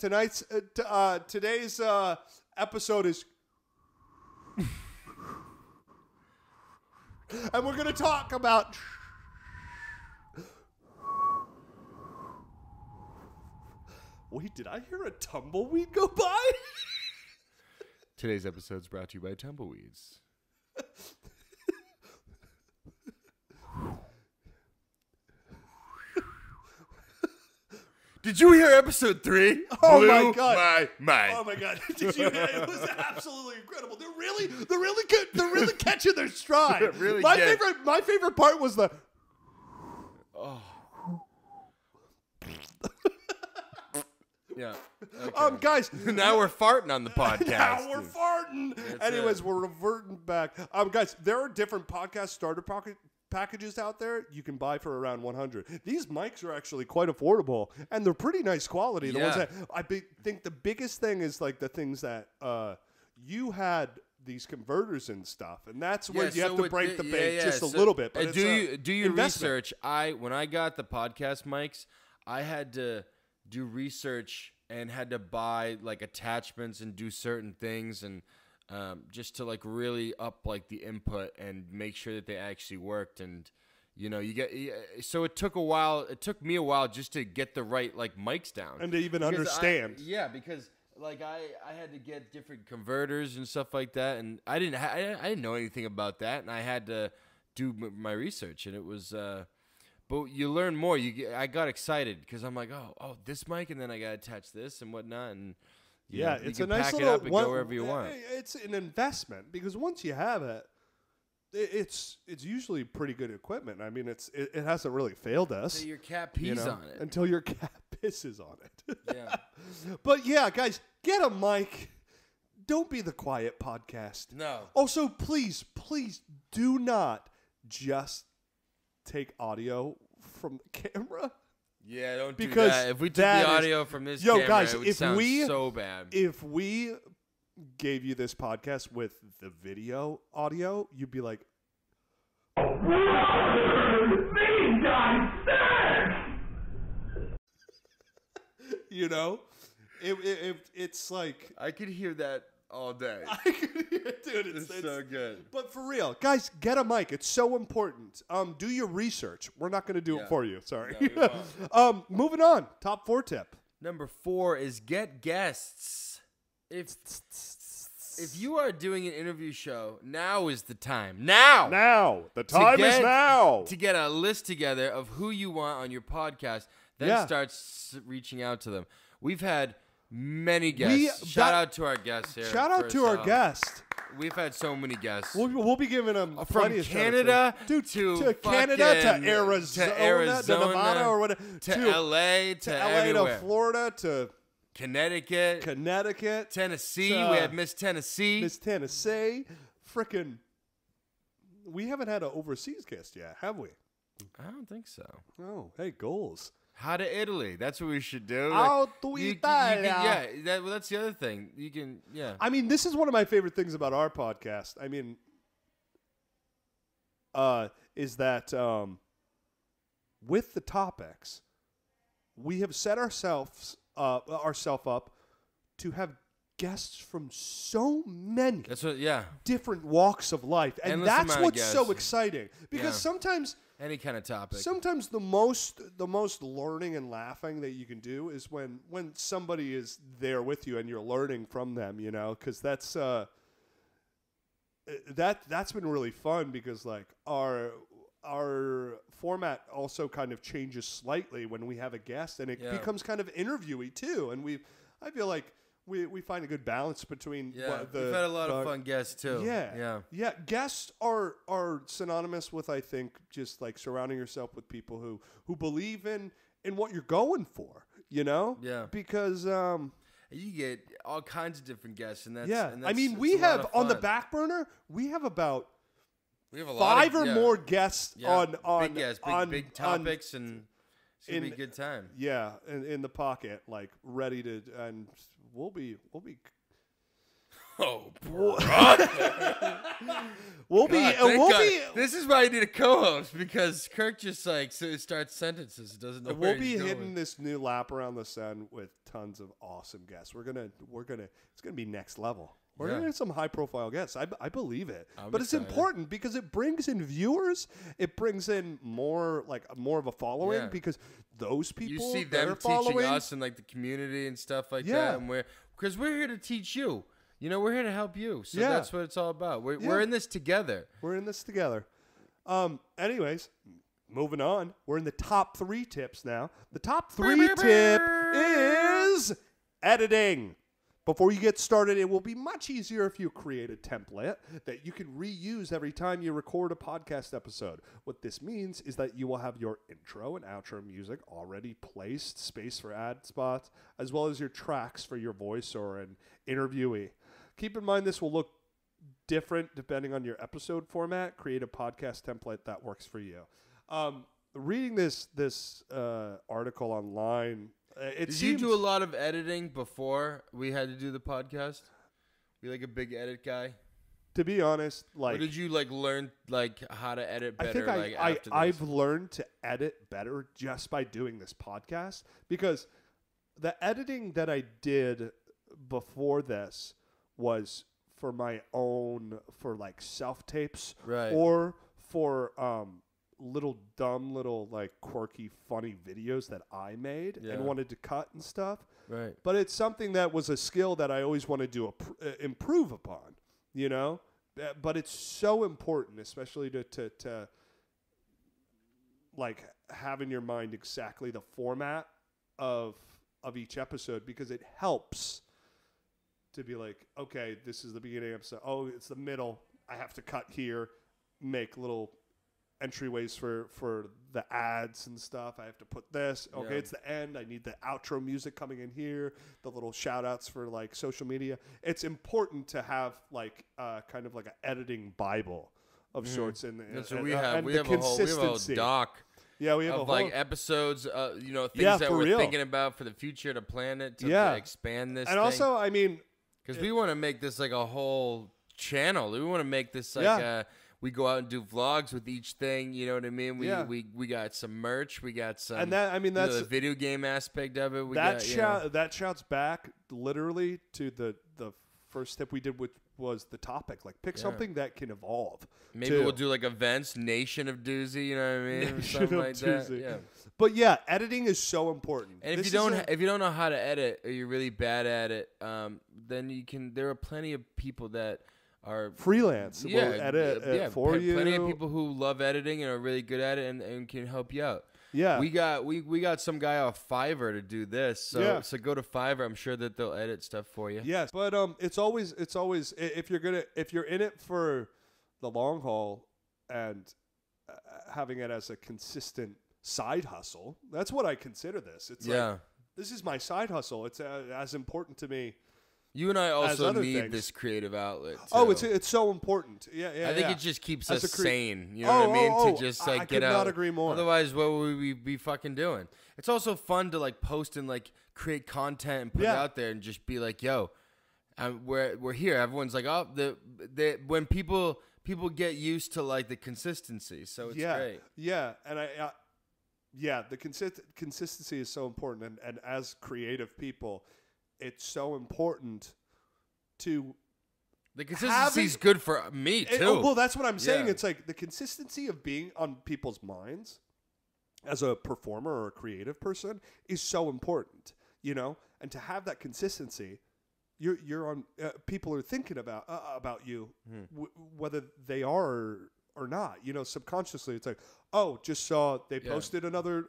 Today's episode is. And we're going to talk about... Wait, did I hear a tumbleweed go by? Today's episode is brought to you by tumbleweeds. Did you hear episode 3? Oh Blew my god! My mind. Oh my god! Did you? It was absolutely incredible. They're really good. They're really catching their stride. Really my good. favorite part was the. Oh. Yeah. Okay. Guys. Now we're farting on the podcast. Now we're farting. Anyways, we're reverting back. Guys, there are different podcast starter packages out there you can buy for around $100. These mics are actually quite affordable, and they're pretty nice quality. The ones that think the biggest thing is like the things that you had these converters and stuff, and that's where you have to break the bank just a little bit. But do your research. When I got the podcast mics, I had to do research and had to buy like attachments and do certain things and just to like really up like the input and make sure that they actually worked. And so it took a while. It took me a while just to get the right like mics down and to even understand. Because like I had to get different converters and stuff like that, and I didn't know anything about that, and I had to do my research, and it was. But you learn more. I got excited because I'm like, oh, this mic, and then I got to attach this and whatnot, and it's you a can nice pack little it up and go wherever you want. It's an investment because once you have it, it's usually pretty good equipment. I mean, it hasn't really failed us. Until your cat pees on it. Until your cat pisses on it. Yeah. But yeah, guys, get a mic. Don't be the Quiet Podcast. No. Also, please do not just take audio from the camera. Yeah, don't do because that. If we took the audio from this camera, guys, it would sound so bad. If we gave you this podcast with the video audio, you'd be like, it's like I could hear that all day. Dude, it's so good. But for real, guys, get a mic. It's so important. Do your research. We're not going to do it for you. Sorry. No, moving on. Top 4 tip. Number 4 is get guests. If you are doing an interview show, now is the time. Now. The time is now. To get a list together of who you want on your podcast, then starts reaching out to them. We've had many guests. Shout out to our guests here. Shout out to our guest. we've had so many guests. We'll be giving them from Canada to to Canada to Arizona, to Nevada or whatever, to LA to to everywhere. Florida to Connecticut, Tennessee. We have Miss Tennessee. Frickin'. We haven't had an overseas guest yet, have we? I don't think so. Oh, hey, goals. How to Italy? That's what we should do. How to Italia? That's the other thing. You can, yeah. I mean, this is one of my favorite things about our podcast. I mean, is that with the topics, we have set ourselves up to have guests from so many different walks of life, and that's what's so exciting because sometimes. Any kind of topic. Sometimes the most learning and laughing that you can do is when somebody is there with you and you're learning from them, you know, because that's been really fun because like our format also kind of changes slightly when we have a guest and it becomes kind of interviewee too, and I feel like. We find a good balance between we've had a lot of fun guests too. Yeah. Guests are synonymous with, I think, just like surrounding yourself with people who believe in what you're going for. You know. Yeah. Because you get all kinds of different guests, and that's And I mean, we have on the back burner. We have about a 5 or more guests on big topics and. It's gonna be a good time. Yeah, in the pocket, like ready to, and we'll be. Oh, brother. we'll be. This is why you need a co-host because Kirk just like starts sentences. Doesn't know. We'll be hitting this new lap around the sun with tons of awesome guests. We're gonna. It's gonna be next level. We're going to get some high-profile guests. I believe it. But it's important because it brings in viewers. It brings in more of a following because those people you see them teaching us and like the community and stuff like that. And because we're here to teach you. You know, we're here to help you. So that's what it's all about. We're in this together. Anyways, moving on. We're in the top 3 tips now. The top 3 tip is editing. Before you get started, it will be much easier if you create a template that you can reuse every time you record a podcast episode. What this means is that you will have your intro and outro music already placed, space for ad spots, as well as your tracks for your voice or an interviewee. Keep in mind this will look different depending on your episode format. Create a podcast template that works for you. Reading this article online... Did you do a lot of editing before we had to do the podcast? Were you like a big edit guy? To be honest, like, or did you like learn like how to edit better? I've learned to edit better just by doing this podcast because the editing that I did before this was for my own like self tapes, or for little like quirky funny videos that I made and wanted to cut and stuff. Right. But it's something that was a skill that I always wanted to improve upon, you know? But it's so important, especially to like have in your mind exactly the format of each episode because it helps to be like, okay, this is the beginning episode. Oh, it's the middle. I have to cut here, make little entryways for the ads and stuff. I have to put this. Okay, it's the end. I need the outro music coming in here. The little shout outs for like social media. It's important to have like kind of like an editing Bible of sorts. And so we have a whole doc. Yeah, we have of like episodes. Things that we're thinking about for the future to plan it to expand this. And also, I mean, because we want to make this like a whole channel. We want to make this like we go out and do vlogs with each thing, you know what I mean? We got some merch, we got some, and that, I mean, that's the video game aspect of it. That shouts back literally to the first tip we did was the topic. Like, pick something that can evolve. Maybe we'll do like events, Nation of Doozy, you know what I mean? Or something like that. Yeah. But yeah, editing is so important. And if you don't know how to edit or you're really bad at it, then there are plenty of people that are freelance. Will edit for you. Plenty of people who love editing and are really good at it and can help you out. Yeah. We got some guy off Fiverr to do this. So so go to Fiverr. I'm sure that they'll edit stuff for you. Yes, but it's always if you're in it for the long haul and having it as a consistent side hustle. That's what I consider this. It's like, this is my side hustle. It's as important to me. You and I also need this creative outlet, too. Oh, it's so important. Yeah. I think it just keeps us sane. You know what I mean? To just like get out. I could not agree more. Otherwise, what would we be fucking doing? It's also fun to like post and like create content and put it out there and just be like, yo, we're here. Everyone's like, oh, when people get used to like the consistency, so it's great. Yeah, and the consistency is so important, and as creative people, it's so important to. The consistency is good for me too. Well, that's what I'm saying. It's like the consistency of being on people's minds as a performer or a creative person is so important, you know. And to have that consistency, you're on. People are thinking about you, whether they are or not. You know, subconsciously, it's like, oh, just saw they posted another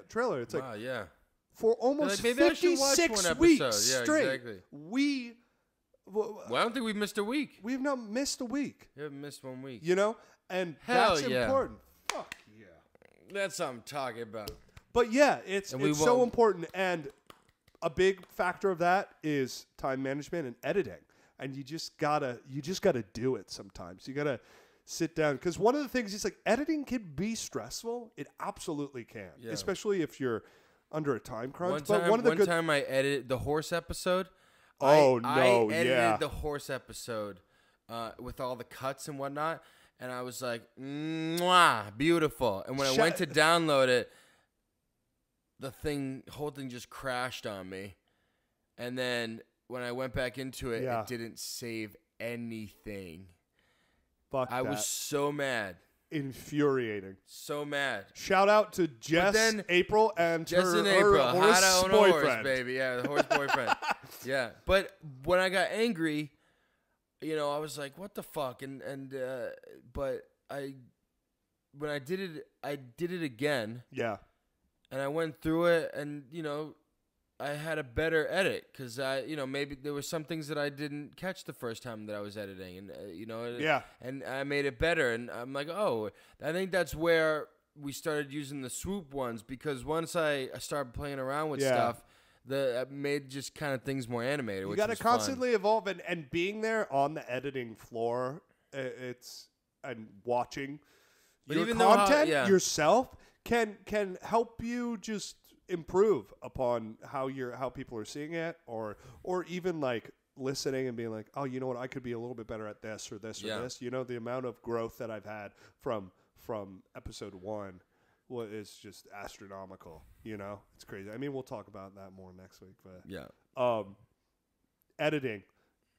trailer. It's wow, like, for almost 56 weeks straight, well, I don't think we've missed a week. We've not missed a week. You haven't missed 1 week. You know, and that's important. Fuck yeah, that's what I'm talking about. But yeah, it's so important, and a big factor of that is time management and editing. And you just gotta do it sometimes. You gotta sit down, because one of the things is like editing can be stressful. It absolutely can, especially if you're under a time crunch. One time I edited the horse episode. I edited the horse episode with all the cuts and whatnot, and I was like, mwah, beautiful. And when I went to download it, the whole thing just crashed on me. And then when I went back into it, it didn't save anything. Fuck I was so mad. Infuriating. So mad. Shout out to April and her horse boyfriend. Horse, baby. Yeah, the horse boyfriend. Yeah. But when I got angry, you know, I was like, what the fuck? But when I did it again. Yeah. And I went through it, and, you know, I had a better edit because maybe there were some things that I didn't catch the first time that I was editing, and and I made it better. And I'm like, oh, I think that's where we started using the swoop ones, because once I started playing around with stuff, that made just kind of things more animated. You got to constantly evolve, and being there on the editing floor, and watching your content yourself can help you just improve upon how people are seeing it, or even like listening and being like, oh, you know what, I could be a little bit better at this or this or this. You know, the amount of growth that I've had from episode 1 is just astronomical. You know, it's crazy. I mean, we'll talk about that more next week, but editing,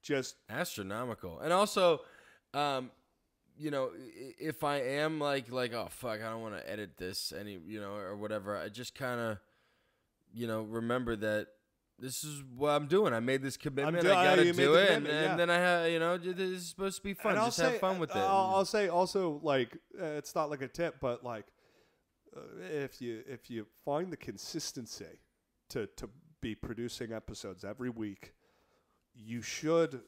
just astronomical. And also, you know, if I am like, oh fuck, I don't want to edit this or whatever, I just kind of, you know, remember that this is what I'm doing. I made this commitment. I got to do it. And then I have, you know, this is supposed to be fun. Just have fun with it. I'll say also, like, it's not like a tip, but like, if you find the consistency to be producing episodes every week, you should,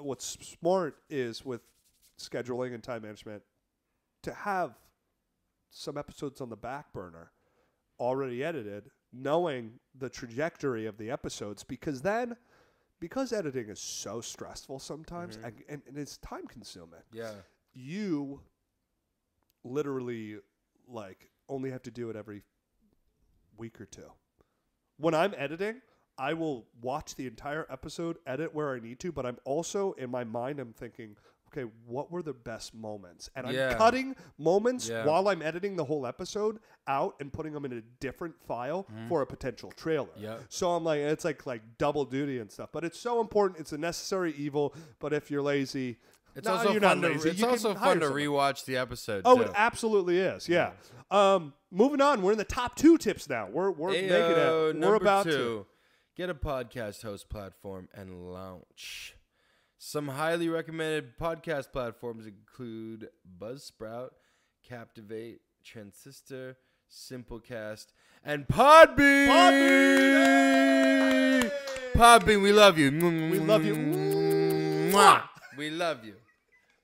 what's smart is with scheduling and time management to have some episodes on the back burner already edited, knowing the trajectory of the episodes, because editing is so stressful sometimes, and it's time consuming. Yeah. You literally like only have to do it every week or two. When I'm editing, I will watch the entire episode, edit where I need to, but I'm also in my mind, I'm thinking, okay, what were the best moments? And I'm cutting moments while I'm editing the whole episode out and putting them in a different file for a potential trailer. So I'm like, it's like double duty and stuff. But it's so important. It's a necessary evil. But if you're lazy, it's also fun to rewatch the episode. Oh, too. It absolutely is. Yeah. Moving on. We're in the top 2 tips now. We're making it. We're about 2. To get a podcast host platform and launch. Some highly recommended podcast platforms include Buzzsprout, Captivate, Transistor, Simplecast, and Podbean. Podbean, we love you. We love you. Mwah. We love you.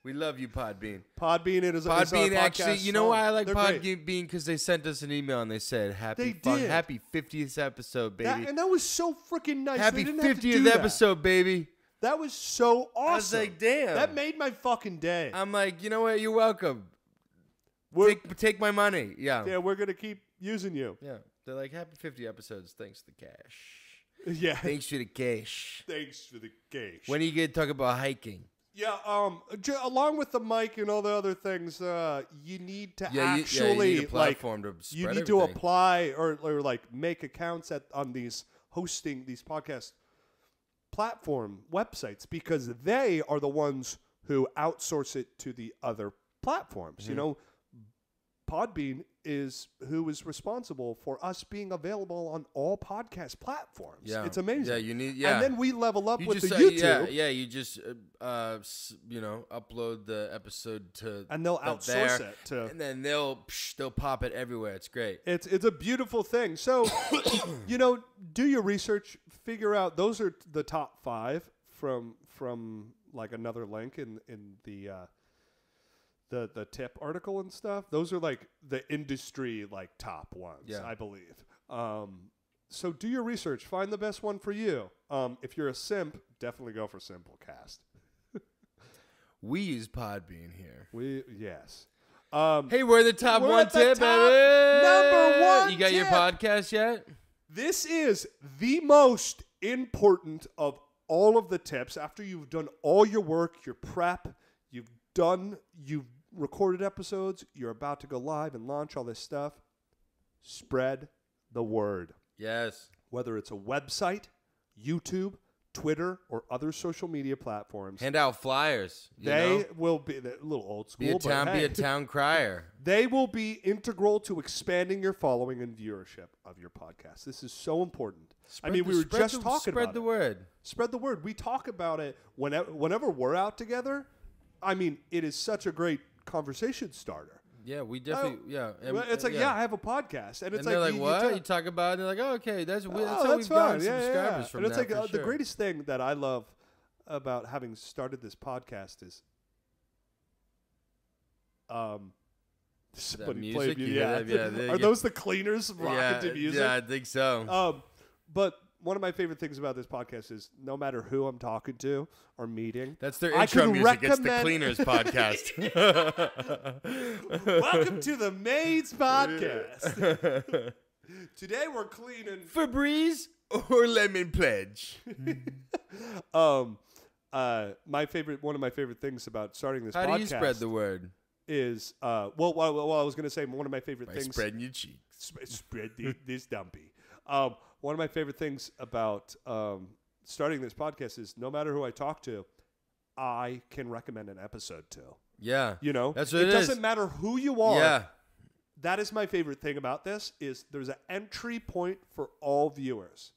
We love you, Podbean. Podbean, it is Podbean, actually, you know why I like They're Podbean? Because they sent us an email and they said, happy 50th episode, baby. And that was so freaking nice. Happy 50th episode, baby. That was so awesome. I was like, damn. That made my fucking day. I'm like, you know what? You're welcome. Take my money. Yeah. Yeah, we're going to keep using you. Yeah. They're like, happy 50 episodes. Thanks for the cash. Yeah. Thanks for the cash. Thanks for the cash. When are you going to talk about hiking? Yeah, along with the mic and all the other things, you need to actually you need a platform to spread you need everything. to apply or like make accounts on these podcast platform websites, because they are the ones who outsource it to the other platforms. Mm-hmm. You know, Podbean is who is responsible for us being available on all podcast platforms. Yeah. It's amazing. Yeah, you need. Yeah, and then we level up with just, the YouTube. You just upload the episode to, and they'll outsource it to, and then they'll pop it everywhere. It's great. It's a beautiful thing. So, do your research, figure out those are the top 5 from like another link in the tip article and stuff. Those are like the industry like top ones, I believe. So do your research, find the best one for you. If you're a simp, definitely go for Simplecast. We use Podbean here. Yes. Hey, we're the top we're one at the tip, top baby. number one. You got your tip. podcast yet? This is the most important of all of the tips. After you've done all your work, your prep, you've recorded episodes, you're about to go live and launch all this stuff, spread the word. Yes. Whether it's a website, YouTube, Twitter, or other social media platforms. Hand out flyers. They will be a little old school, be a town crier. They will be integral to expanding your following and viewership of your podcast. This is so important. We were just talking about it. Spread the word. Spread the word. We talk about it whenever we're out together. It is such a great conversation starter. Yeah, we definitely, It's like, I have a podcast. And it's they're like, what? You talk about it, and they're like, oh, okay, that's how we've gotten subscribers from and it's that, like for sure. The greatest thing that I love about having started this podcast is somebody play music. Are those the cleaners rocking to music? Yeah, I think so. But one of my favorite things about this podcast is no matter who I'm talking to or meeting, that's their intro music. It's the Cleaners podcast. Welcome to the Maids podcast. Today we're cleaning Febreze or Lemon Pledge. One of my favorite things about starting this podcast. How do you spread the word? Is I was going to say one of my favorite things. Spreading your cheeks. Spread this dumpy. One of my favorite things about starting this podcast is no matter who I talk to, I can recommend an episode to. Yeah. That's what it doesn't matter who you are. Yeah. That is my favorite thing about this is there's an entry point for all viewers.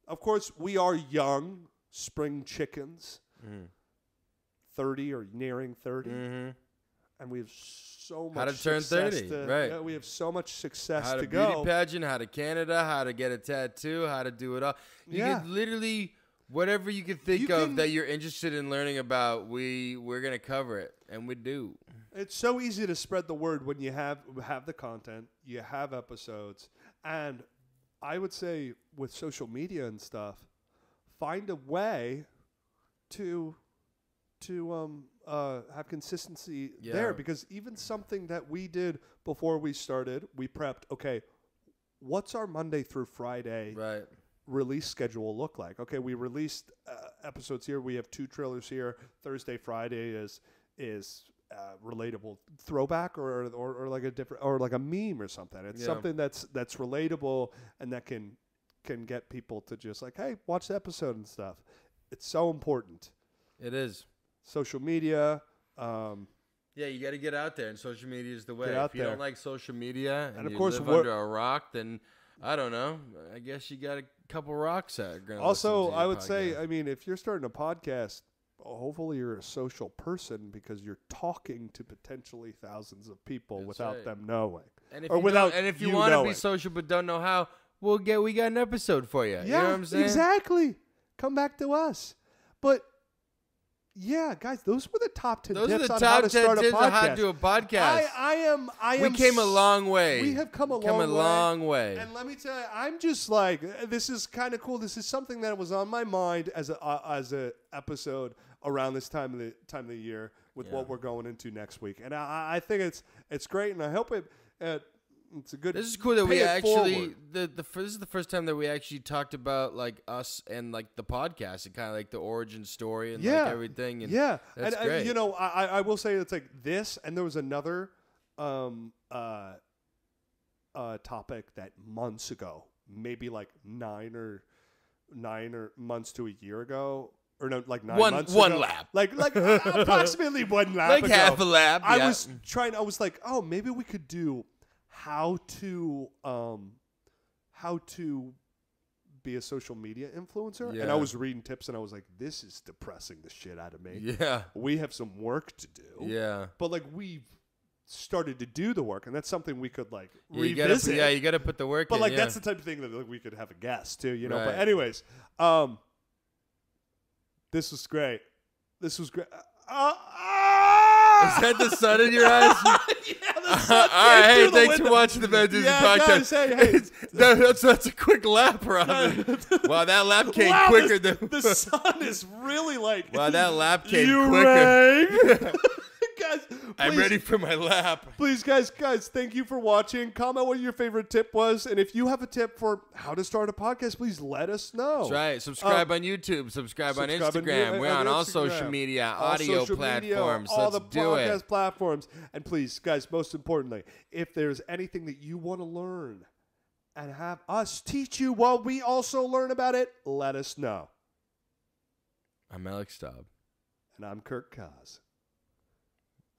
Of course, we are young spring chickens, 30 or nearing 30. Mm-hmm. And we have so much how to turn 30, right? Yeah, we have so much success how to go. Beauty pageant, how to Canada, how to get a tattoo, how to do it all. You can literally, whatever you can think of that you're interested in learning about, we're going to cover it, and we do. It's so easy to spread the word when you have the content, you have episodes, and I would say with social media and stuff, find a way to have consistency there, because even something that we did before we started, we prepped, okay, what's our Monday through Friday release schedule look like? Okay, we released episodes here. We have 2 trailers here. Thursday, Friday is relatable throwback or like a different, or like a meme or something. It's something that's relatable and that can get people to just like, hey, watch the episode and stuff. It's so important. It is. Social media. You got to get out there, and social media is the way. If you don't like social media and of you course live under a rock, then I don't know. I guess you got a couple rocks out. Also, I would say, if you're starting a podcast, hopefully you're a social person because you're talking to potentially thousands of people without them knowing. And if or you without and if you you want to be knowing. social but don't know how, we got an episode for you. Yeah, you know what I'm saying? exactly. Come back to us. But yeah, guys, those were the top 10 Those are tips the on top how to 10 start a tips on how to podcast. do a podcast. I am. We came a long way. We have come a long way. And let me tell you, I'm just like, this is kind of cool. This is something that was on my mind as a episode around this time of the year with what we're going into next week. And I think it's great, and I hope it's a good. This is cool that pay we it actually forward. this is the first time that we actually talked about like us and like the podcast and kind of like the origin story and like everything. And that's great. You know, I will say it's like this, and there was another topic that months ago, maybe like nine or months to a year ago. Or no, like 9 months ago. One lap. Like approximately one lap like ago. half a lap. I was like, oh, maybe we could do how to be a social media influencer. Yeah. And I was reading tips, and I was like, this is depressing the shit out of me. Yeah. We have some work to do. Yeah. But like we've started to do the work, and that's something we could like revisit. You got to put the work in. But like that's the type of thing that like, we could have a guest too, you know. Right. But anyways, this was great. Is that the sun in your eyes? Yeah, the sun All right, hey, came through the thanks for window. watching the Bad Doozy podcast. Guys, hey. That's a quick lap, Robin. Wow, that lap came Wow, quicker the than sun is really like. Wow, that lap came you quicker. rang. Guys, I'm please- ready for my lap. Please, guys, thank you for watching. Comment what your favorite tip was, and if you have a tip for how to start a podcast, please let us know. That's right. Subscribe on YouTube. Subscribe on Instagram. We're on all social media, audio platforms. all Let's the do podcast it. platforms. And please, guys, most importantly, if there's anything that you want to learn and have us teach you while we also learn about it, let us know. I'm Alex Staub. And I'm Kirk Koz.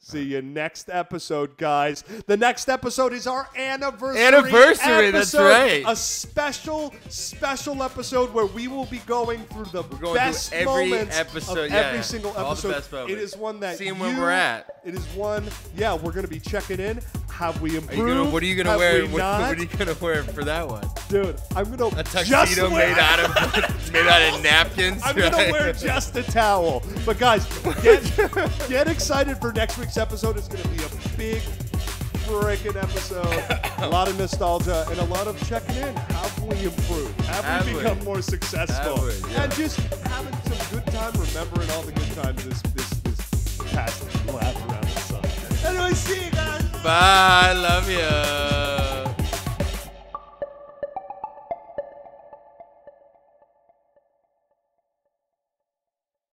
See you next episode, guys. The next episode is our anniversary Anniversary, that's episode. right. A special episode where we will be going through the best through every moments episode, of yeah, every yeah. single All the episode. best moments. It is one that Seeing where we're at. It is one, we're going to be checking in. Have we improved? What are you gonna Have wear? we What not? are you gonna wear for that one? Dude, I'm going to A tuxedo made out of napkins. I'm going to wear just a towel. But guys, get excited for next week's episode. It's going to be a big freaking episode. A lot of nostalgia and a lot of checking in. Have we improved? Have we become more successful? Have we? Yeah. And just having some good time, remembering all the good times this past lap around the sun. Anyway, see you guys. Bye. Love you.